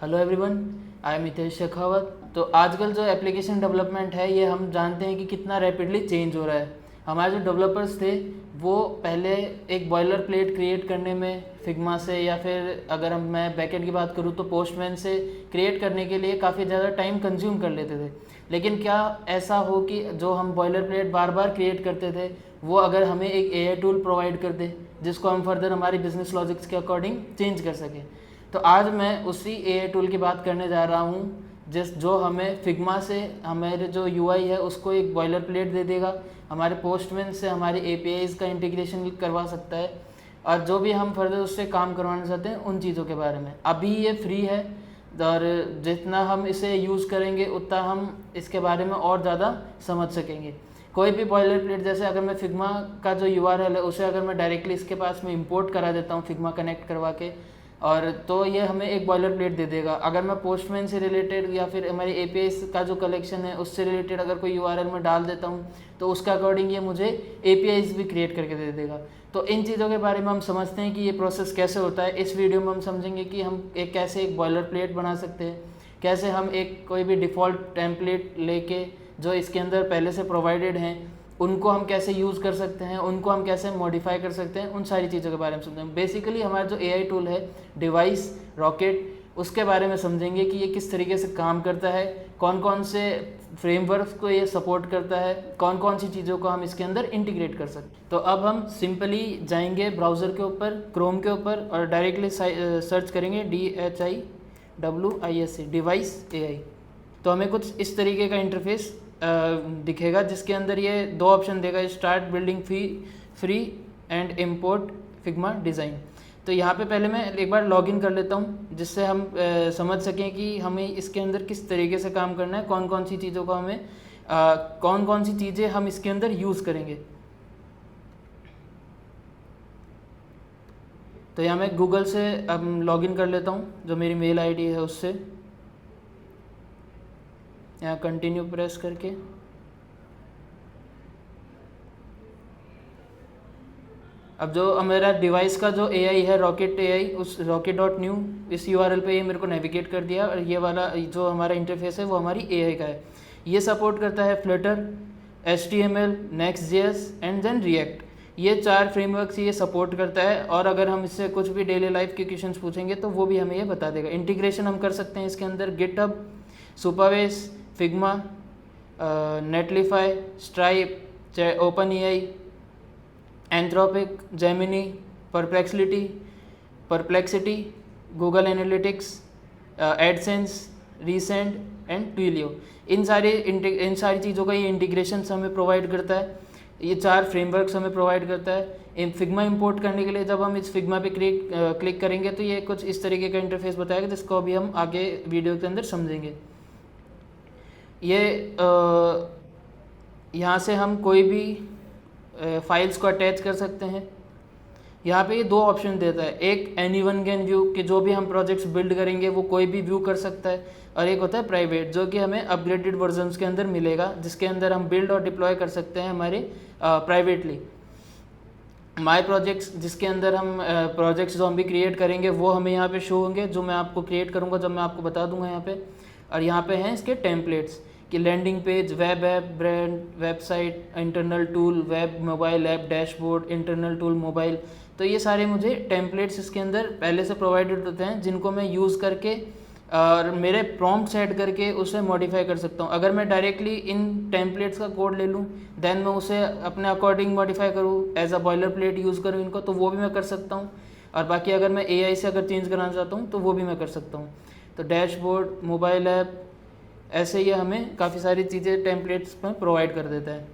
Hello everyone, I am Hitesh Shekhawat. तो आजकल जो एप्लीकेशन डेवलपमेंट है ये हम जानते हैं कि कितना रैपिडली चेंज हो रहा है। हमारे जो डेवलपर्स थे वो पहले एक बॉयलर प्लेट क्रिएट करने में फिग्मा से, या फिर अगर मैं बैकएंड की बात करूँ तो पोस्टमैन से क्रिएट करने के लिए काफ़ी ज़्यादा टाइम कंज्यूम कर लेते थे। लेकिन क्या ऐसा हो कि जो हम बॉयलर प्लेट बार बार क्रिएट करते थे वो अगर हमें एक एआई टूल प्रोवाइड कर दे जिसको हम फर्दर हमारी बिजनेस लॉजिक्स के अकॉर्डिंग चेंज कर सकें। तो आज मैं उसी एआई टूल की बात करने जा रहा हूँ जो हमें फिग्मा से हमारे जो यूआई है उसको एक बॉयलर प्लेट दे देगा, हमारे पोस्टमैन से हमारे एपीआईज का इंटीग्रेशन करवा सकता है, और जो भी हम फर्दर उससे काम करवाना चाहते हैं उन चीज़ों के बारे में। अभी ये फ्री है और जितना हम इसे यूज़ करेंगे उतना हम इसके बारे में और ज़्यादा समझ सकेंगे। कोई भी बॉयलर प्लेट, जैसे अगर मैं फिग्मा का जो यूआरएल है उसे अगर मैं डायरेक्टली इसके पास में इंपोर्ट करा देता हूँ फिग्मा कनेक्ट करवा के, और तो ये हमें एक बॉयलर प्लेट दे देगा। अगर मैं पोस्टमैन से रिलेटेड या फिर हमारे एपीआई का जो कलेक्शन है उससे रिलेटेड अगर कोई यूआरएल में डाल देता हूँ तो उसका अकॉर्डिंग ये मुझे एपीआईज भी क्रिएट करके दे देगा। तो इन चीज़ों के बारे में हम समझते हैं कि ये प्रोसेस कैसे होता है। इस वीडियो में हम समझेंगे कि हम कैसे एक बॉयलर प्लेट बना सकते हैं, कैसे हम एक कोई भी डिफ़ॉल्ट टेम्पलेट लेके जो इसके अंदर पहले से प्रोवाइडेड हैं उनको हम कैसे यूज़ कर सकते हैं, उनको हम कैसे मॉडिफाई कर सकते हैं, उन सारी चीज़ों के बारे में समझेंगे। बेसिकली हमारा जो एआई टूल है डिवाइस रॉकेट, उसके बारे में समझेंगे कि ये किस तरीके से काम करता है, कौन कौन से फ्रेमवर्क्स को ये सपोर्ट करता है, कौन कौन सी चीज़ों को हम इसके अंदर इंटीग्रेट कर सकते हैं। तो अब हम सिंपली जाएंगे ब्राउज़र के ऊपर, क्रोम के ऊपर, और डायरेक्टली सर्च करेंगे DHIWISE डिवाइस एआई। तो हमें कुछ इस तरीके का इंटरफेस दिखेगा जिसके अंदर ये दो ऑप्शन देगा, start building free and import Figma design. तो यहाँ पे पहले मैं एक बार लॉगिन कर लेता हूँ जिससे हम समझ सकें कि हमें इसके अंदर किस तरीके से काम करना है, कौन कौन सी चीज़ों को हमें कौन कौन सी चीज़ें हम इसके अंदर यूज़ करेंगे। तो यहाँ मैं गूगल से अब लॉगिन कर लेता हूँ, जो मेरी मेल आईडी है उससे। यहाँ कंटिन्यू प्रेस करके अब जो मेरा डिवाइस का जो एआई है रॉकेट एआई, उस rocket.new इस यूआरएल पे ये मेरे को नेविगेट कर दिया, और ये वाला जो हमारा इंटरफेस है वो हमारी एआई का है। ये सपोर्ट करता है Flutter, HTML, Next.js and then React. ये 4 फ्रेमवर्क्स ये सपोर्ट करता है, और अगर हम इससे कुछ भी डेली लाइफ के क्वेश्चंस पूछेंगे तो वो भी हमें ये बता देगा। इंटीग्रेशन हम कर सकते हैं इसके अंदर GitHub, Supabase, Figma, Netlify, Stripe, OpenAI, Anthropic, Gemini, Perplexity, Google Analytics, AdSense, Resend and Twilio. इन सारी चीज़ों का ये इंटीग्रेशन हमें प्रोवाइड करता है। ये 4 फ्रेमवर्क्स हमें प्रोवाइड करता है। फिग्मा इंपोर्ट करने के लिए जब हम इस फिग्मा पे क्लिक करेंगे तो ये कुछ इस तरीके का इंटरफेस बताएगा, जिसको अभी हम आगे वीडियो के अंदर समझेंगे। ये यहाँ से हम कोई भी फाइल्स को अटैच कर सकते हैं। यहाँ पे ये 2 ऑप्शन देता है, एक एनीवन कैन व्यू कि जो भी हम प्रोजेक्ट्स बिल्ड करेंगे वो कोई भी व्यू कर सकता है, और एक होता है प्राइवेट जो कि हमें अपग्रेडेड वर्जन्स के अंदर मिलेगा, जिसके अंदर हम बिल्ड और डिप्लॉय कर सकते हैं हमारे प्राइवेटली। माय प्रोजेक्ट्स, जिसके अंदर हम प्रोजेक्ट्स जो हम भी क्रिएट करेंगे वो हमें यहाँ पे शो होंगे, जो मैं आपको क्रिएट करूँगा जब मैं आपको बता दूंगा यहाँ पे। और यहाँ पे हैं इसके टेम्पलेट्स कि landing page, web app, brand, website, internal tool, web, mobile app, dashboard, internal tool, mobile. तो ये सारे मुझे टेम्पलेट्स इसके अंदर पहले से प्रोवाइडेड होते हैं, जिनको मैं यूज़ करके और मेरे प्रॉम्प्ट सेट करके उसे मॉडिफाई कर सकता हूँ। अगर मैं डायरेक्टली इन टेम्पलेट्स का कोड ले लूँ देन मैं उसे अपने अकॉर्डिंग मॉडिफाई करूँ, as a boilerplate use करूँ इनको, तो वो भी मैं कर सकता हूँ। और बाकी अगर मैं एआई से अगर चेंज कराना चाहता हूँ तो वो भी मैं कर सकता हूँ। तो डैशबोर्ड, मोबाइल ऐप, ऐसे ये हमें काफ़ी सारी चीज़ें टेम्पलेट्स पर प्रोवाइड कर देता है।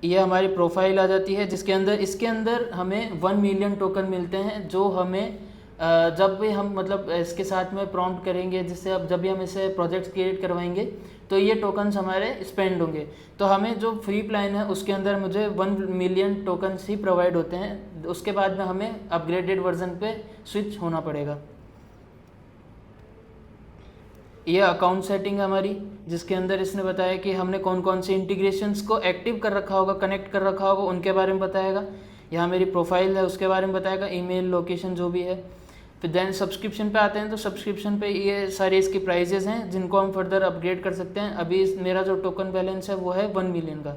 ये हमारी प्रोफाइल आ जाती है, जिसके अंदर इसके अंदर हमें 1 मिलियन टोकन मिलते हैं, जो हमें जब भी हम मतलब इसके साथ में प्रॉम्प्ट करेंगे, जिससे अब जब भी हम इसे प्रोजेक्ट क्रिएट करवाएंगे तो ये टोकन्स हमारे स्पेंड होंगे। तो हमें जो फ्री प्लान है उसके अंदर मुझे 1 मिलियन टोकन्स ही प्रोवाइड होते हैं, उसके बाद में हमें अपग्रेडेड वर्जन पे स्विच होना पड़ेगा। ये अकाउंट सेटिंग हमारी, जिसके अंदर इसने बताया कि हमने कौन कौन से इंटीग्रेशंस को एक्टिव कर रखा होगा, कनेक्ट कर रखा होगा, उनके बारे में बताएगा। यहाँ मेरी प्रोफाइल है उसके बारे में बताएगा, ईमेल, लोकेशन जो भी है। फिर देन सब्सक्रिप्शन पे आते हैं, तो सब्सक्रिप्शन पे ये सारे इसके प्राइजेस हैं जिनको हम फर्दर अपग्रेड कर सकते हैं। अभी मेरा जो टोकन बैलेंस है वो है 1 मिलियन का।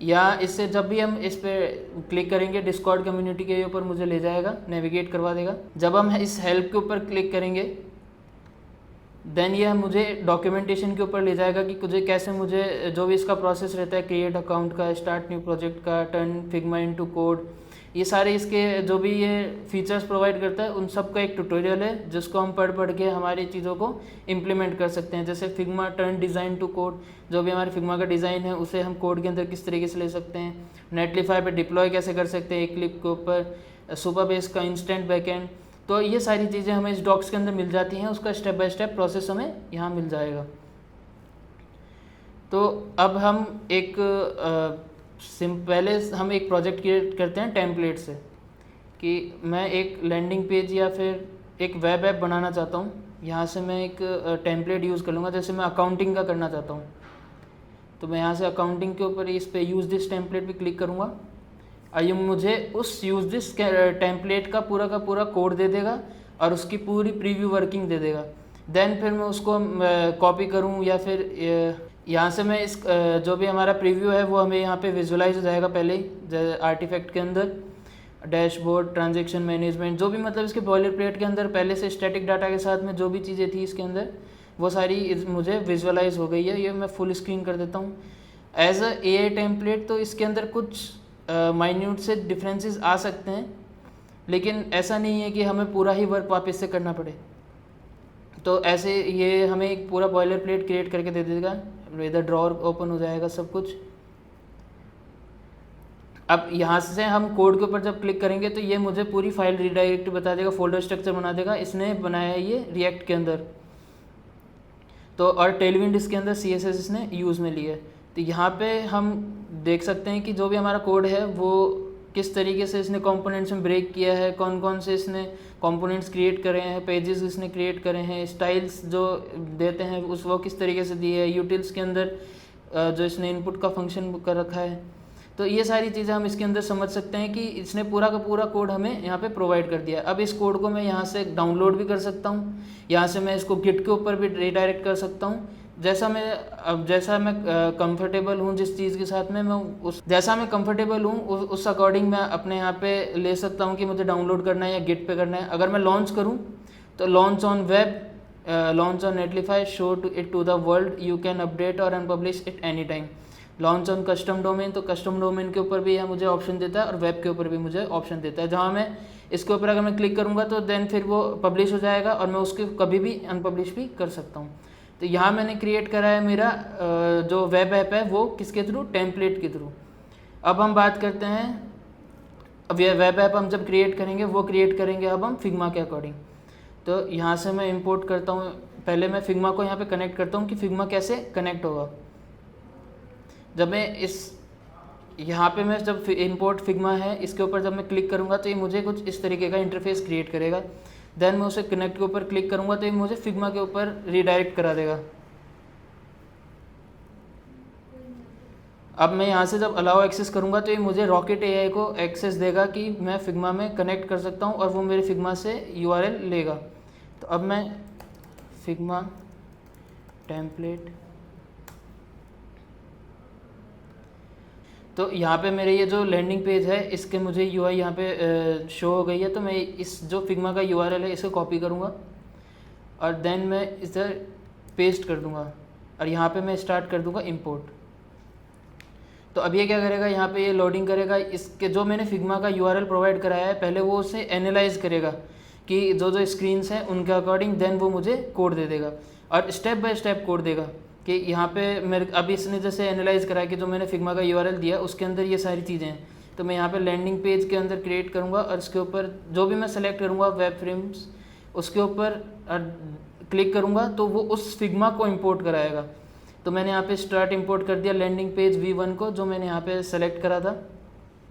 या इससे जब भी हम इस पर क्लिक करेंगे डिस्कॉर्ड कम्युनिटी के ऊपर मुझे ले जाएगा, नेविगेट करवा देगा। जब हम इस हेल्प के ऊपर क्लिक करेंगे देन ये मुझे डॉक्यूमेंटेशन के ऊपर ले जाएगा कि मुझे कैसे, मुझे जो भी इसका प्रोसेस रहता है क्रिएट अकाउंट का, स्टार्ट न्यू प्रोजेक्ट का, टर्न फिग्मा इनटू कोड, ये सारे इसके जो भी ये फीचर्स प्रोवाइड करता है उन सब का एक ट्यूटोरियल है जिसको हम पढ़ के हमारी चीज़ों को इम्प्लीमेंट कर सकते हैं। जैसे Figma turn design to code, जो भी हमारे फिग्मा का डिज़ाइन है उसे हम कोड के अंदर किस तरीके से ले सकते हैं, नेटलिफाई पे डिप्लॉय कैसे कर सकते हैं एक क्लिक के ऊपर, सुपरबेस का इंस्टेंट बैकएंड। तो ये सारी चीज़ें हमें इस डॉक्स के अंदर मिल जाती हैं, उसका स्टेप बाय स्टेप प्रोसेस हमें यहाँ मिल जाएगा। तो अब हम पहले हम एक प्रोजेक्ट क्रिएट करते हैं टेम्पलेट से, कि मैं एक लैंडिंग पेज या फिर एक वेब ऐप बनाना चाहता हूँ। यहाँ से मैं एक टेम्पलेट यूज़ कर लूँगा, जैसे मैं अकाउंटिंग का करना चाहता हूँ तो मैं यहाँ से अकाउंटिंग के ऊपर इस पे यूज़ दिस टेम्पलेट पे क्लिक करूँगा और ये मुझे उस यूज़ दिस टेम्पलेट का पूरा कोड दे देगा और उसकी पूरी प्रीव्यू वर्किंग दे देगा। देन फिर मैं उसको कॉपी करूँ या फिर यहाँ से मैं इस जो भी हमारा प्रीव्यू है वो हमें यहाँ पे विजुलाइज हो जाएगा पहले ही आर्टिफैक्ट के अंदर, डैशबोर्ड, ट्रांजैक्शन मैनेजमेंट, जो भी मतलब इसके बॉयलर प्लेट के अंदर पहले से स्टैटिक डाटा के साथ में जो भी चीज़ें थी इसके अंदर वो सारी मुझे विजुअलाइज हो गई है। ये मैं फुल स्क्रीन कर देता हूँ। एज अ AI टेम्पलेट तो इसके अंदर कुछ माइन्यूट से डिफरेंसेस आ सकते हैं, लेकिन ऐसा नहीं है कि हमें पूरा ही वर्क वापस से करना पड़े। तो ऐसे ये हमें एक पूरा बॉयलर प्लेट क्रिएट करके दे देगा, इधर ड्रॉअर ओपन हो जाएगा सब कुछ। अब यहाँ से हम कोड के ऊपर जब क्लिक करेंगे तो ये मुझे पूरी फाइल रीडायरेक्ट बता देगा, फोल्डर स्ट्रक्चर बना देगा। इसने बनाया है ये रिएक्ट के अंदर, तो और टेलविंड इसके अंदर CSS इसने यूज़ में लिया है। तो यहाँ पे हम देख सकते हैं कि जो भी हमारा कोड है वो किस तरीके से इसने कंपोनेंट्स में ब्रेक किया है, कौन कौन से इसने कंपोनेंट्स क्रिएट करे हैं, पेजेस इसने क्रिएट करे हैं, स्टाइल्स जो देते हैं उस वो किस तरीके से दिए है, यूटिल्स के अंदर जो इसने इनपुट का फंक्शन कर रखा है। तो ये सारी चीज़ें हम इसके अंदर समझ सकते हैं कि इसने पूरा का पूरा कोड हमें यहाँ पे प्रोवाइड कर दिया। अब इस कोड को मैं यहाँ से डाउनलोड भी कर सकता हूँ, यहाँ से मैं इसको गिट के ऊपर भी रिडायरेक्ट कर सकता हूँ। जैसा मैं कंफर्टेबल हूँ जिस चीज़ के साथ में मैं जैसा मैं कंफर्टेबल हूँ उस अकॉर्डिंग मैं अपने यहाँ पे ले सकता हूँ कि मुझे डाउनलोड करना है या गिट पे करना है। अगर मैं लॉन्च करूँ तो launch on web, launch on Netlify, show it to the world, you can update और unpublish it any time. Launch on custom domain, तो कस्टम डोमेन के ऊपर भी यह मुझे ऑप्शन देता है और वेब के ऊपर भी मुझे ऑप्शन देता है, जहाँ मैं इसके ऊपर अगर मैं क्लिक करूँगा तो देन फिर वो पब्लिश हो जाएगा और मैं उसके कभी भी अनपब्लिश भी कर सकता हूँ। तो यहाँ मैंने क्रिएट करा है मेरा जो वेब ऐप है वो किसके थ्रू, टेम्पलेट के थ्रू। अब हम बात करते हैं, अब ये वेब ऐप हम जब क्रिएट करेंगे वो क्रिएट करेंगे अब हम फिग्मा के अकॉर्डिंग। तो यहाँ से मैं इंपोर्ट करता हूँ, पहले मैं फिग्मा को यहाँ पे कनेक्ट करता हूँ कि फिग्मा कैसे कनेक्ट होगा। जब मैं यहाँ पे मैं जब इंपोर्ट फिग्मा है इसके ऊपर जब मैं क्लिक करूँगा तो ये मुझे कुछ इस तरीके का इंटरफेस क्रिएट करेगा। देन मैं उसे कनेक्ट के ऊपर क्लिक करूँगा तो ये मुझे फिग्मा के ऊपर रीडायरेक्ट करा देगा। अब मैं यहाँ से जब अलाउ एक्सेस करूँगा तो ये मुझे रॉकेट AI को एक्सेस देगा कि मैं फिग्मा में कनेक्ट कर सकता हूँ और वो मेरे फिग्मा से URL लेगा। तो अब मैं फिग्मा टेम्पलेट, तो यहाँ पे मेरे ये जो लैंडिंग पेज है इसके मुझे UI यहाँ पे शो हो गई है। तो मैं इस जो फिग्मा का URL है इसे कॉपी करूँगा और देन मैं इधर पेस्ट कर दूँगा और यहाँ पे मैं स्टार्ट कर दूँगा इंपोर्ट। तो अब ये क्या करेगा, यहाँ पे ये लोडिंग करेगा। इसके जो मैंने फिग्मा का URL प्रोवाइड कराया है पहले वो उसे एनालाइज करेगा कि जो स्क्रीन्स हैं उनके अकॉर्डिंग, देन वो मुझे कोड दे देगा और स्टेप बाय स्टेप कोड देगा कि यहाँ पे मेरे अभी इसने जैसे एनालाइज करा कि जो मैंने फिग्मा का URL दिया उसके अंदर ये सारी चीज़ें हैं। तो मैं यहाँ पे लैंडिंग पेज के अंदर क्रिएट करूँगा और इसके ऊपर जो भी मैं सेलेक्ट करूँगा वेब फ्रेम्स, उसके ऊपर क्लिक करूँगा तो वो उस फिग्मा को इंपोर्ट कराएगा। तो मैंने यहाँ पे स्टार्ट इंपोर्ट कर दिया लैंडिंग पेज V1 को, जो मैंने यहाँ पे सेलेक्ट करा था।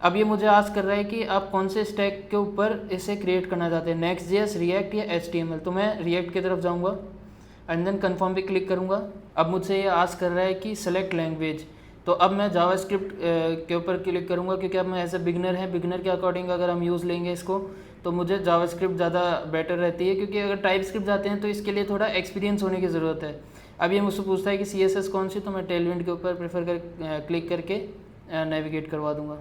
अब ये मुझे आस्क कर रहा है कि आप कौन से स्टैक के ऊपर इसे क्रिएट करना चाहते हैं, Next.js, रिएक्ट या HTML। तो मैं रिएक्ट की तरफ जाऊँगा एंड देन कन्फर्म पे क्लिक करूँगा। अब मुझसे ये आस्क कर रहा है कि सेलेक्ट लैंग्वेज, तो अब मैं जावास्क्रिप्ट के ऊपर क्लिक करूँगा, क्योंकि अब मैं एज ए बिगनर है, बिगनर के अकॉर्डिंग अगर हम यूज़ लेंगे इसको तो मुझे जावास्क्रिप्ट ज़्यादा बेटर रहती है, क्योंकि अगर टाइपस्क्रिप्ट जाते हैं तो इसके लिए थोड़ा एक्सपीरियंस होने की ज़रूरत है। अब ये मुझसे पूछता है कि CSS कौन सी, तो मैं टेलविंड के ऊपर प्रेफर कर क्लिक करके नेविगेट करवा दूँगा।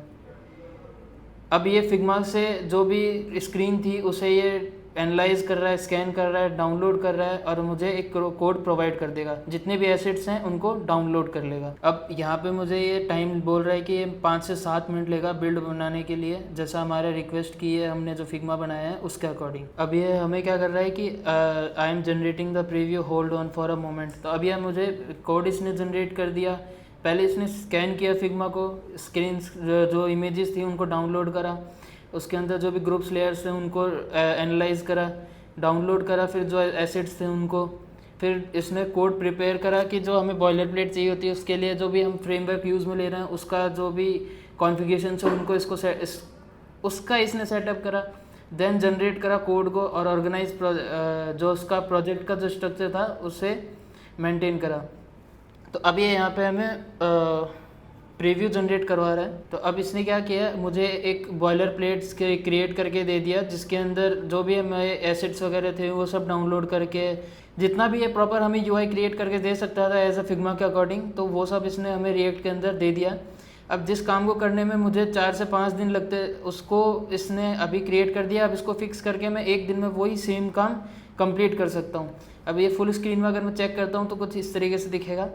अब ये फिग्मा से जो भी स्क्रीन थी उसे ये एनालाइज कर रहा है, स्कैन कर रहा है, डाउनलोड कर रहा है और मुझे एक कोड प्रोवाइड कर देगा, जितने भी एसेट्स हैं उनको डाउनलोड कर लेगा। अब यहाँ पे मुझे ये टाइम बोल रहा है कि ये 5 से 7 मिनट लेगा बिल्ड बनाने के लिए, जैसा हमारे रिक्वेस्ट की है हमने जो फिग्मा बनाया है उसके अकॉर्डिंग। अब ये हमें क्या कर रहा है कि I am generating the preview, hold on for a moment. तो अब यह मुझे कोड इसने जनरेट कर दिया। पहले इसने स्कैन किया फिग्मा को, स्क्रीन जो इमेजेस थी उनको डाउनलोड करा, उसके अंदर जो भी ग्रुप्स लेयर्स हैं उनको एनालाइज करा, डाउनलोड करा, फिर जो एसेट्स थे उनको, फिर इसने कोड प्रिपेयर करा कि जो हमें बॉयलर प्लेट चाहिए होती है उसके लिए जो भी हम फ्रेमवर्क यूज़ में ले रहे हैं उसका जो भी कॉन्फ़िगरेशन है उनको उसका इसने सेटअप करा। देन जनरेट करा कोड को और ऑर्गेनाइज जो उसका प्रोजेक्ट का जो स्ट्रक्चर था उसे मेंटेन करा। तो अब ये यहाँ पे हमें प्रीव्यू जनरेट करवा रहा है। तो अब इसने क्या किया, मुझे एक बॉयलर प्लेट्स के क्रिएट करके दे दिया, जिसके अंदर जो भी हमें एसेट्स वगैरह थे वो सब डाउनलोड करके, जितना भी ये प्रॉपर हमें UI क्रिएट करके दे सकता था एज अ फिग्मा के अकॉर्डिंग, तो वो सब इसने हमें रिएक्ट के अंदर दे दिया। अब जिस काम को करने में मुझे 4 से 5 दिन लगते उसको इसने अभी क्रिएट कर दिया। अब इसको फिक्स करके मैं 1 दिन में वही सेम काम कंप्लीट कर सकता हूँ। अब ये फुल स्क्रीन में अगर मैं चेक करता हूँ तो कुछ इस तरीके से दिखेगा।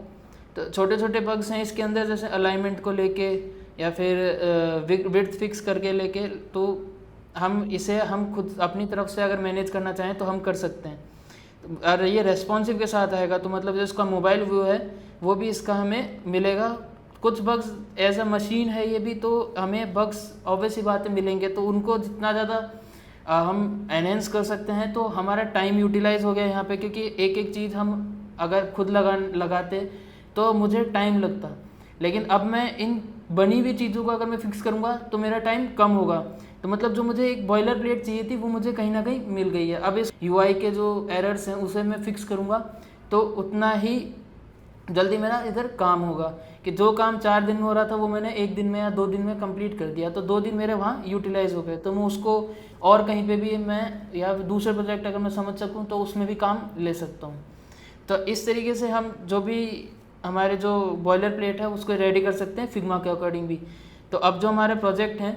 तो छोटे छोटे बग्स हैं इसके अंदर, जैसे अलाइनमेंट को लेके या फिर विड्थ फिक्स करके लेके, तो हम खुद अपनी तरफ से अगर मैनेज करना चाहें तो हम कर सकते हैं। और ये रेस्पॉन्सिव के साथ आएगा, तो मतलब जो इसका मोबाइल व्यू है वो भी इसका हमें मिलेगा। कुछ बग्स एज अ मशीन है ये भी, तो हमें बग्स ऑब्वियस ही बातें मिलेंगे, तो उनको जितना ज़्यादा हम एनहेंस कर सकते हैं तो हमारा टाइम यूटिलाइज हो गया यहाँ पे, क्योंकि एक एक चीज़ हम अगर खुद लगाते तो मुझे टाइम लगता, लेकिन अब मैं इन बनी हुई चीज़ों को अगर मैं फिक्स करूँगा तो मेरा टाइम कम होगा। तो मतलब जो मुझे एक बॉयलर प्लेट चाहिए थी वो मुझे कहीं ना कहीं मिल गई है। अब इस UI के जो एरर्स हैं उसे मैं फिक्स करूँगा तो उतना ही जल्दी मेरा इधर काम होगा, कि जो काम 4 दिन में हो रहा था वो मैंने 1 दिन में या 2 दिन में कंप्लीट कर दिया, तो 2 दिन मेरे वहाँ यूटिलाइज हो गए। तो मैं उसको और कहीं पे भी मैं या दूसरे प्रोजेक्ट अगर मैं समझ सकूँ तो उसमें भी काम ले सकता हूँ। तो इस तरीके से हम जो भी हमारे जो बॉयलर प्लेट है उसको रेडी कर सकते हैं फिग्मा के अकॉर्डिंग भी। तो अब जो हमारे प्रोजेक्ट हैं,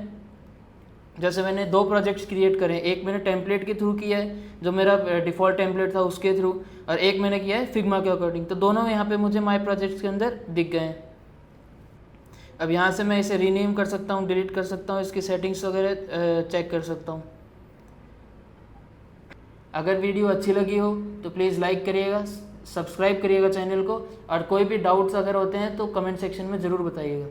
जैसे मैंने 2 प्रोजेक्ट्स क्रिएट करे, एक मैंने टेम्पलेट के थ्रू किया है जो मेरा डिफ़ॉल्ट टेम्पलेट था उसके थ्रू, और एक मैंने किया है फिग्मा के अकॉर्डिंग। तो दोनों यहाँ पे मुझे माई प्रोजेक्ट्स के अंदर दिख गए हैं। अब यहाँ से मैं इसे रीनेम कर सकता हूँ, डिलीट कर सकता हूँ, इसकी सेटिंग्स वगैरह चेक कर सकता हूँ। अगर वीडियो अच्छी लगी हो तो प्लीज़ लाइक करिएगा, सब्सक्राइब करिएगा चैनल को, और कोई भी डाउट्स अगर होते हैं तो कमेंट सेक्शन में ज़रूर बताइएगा।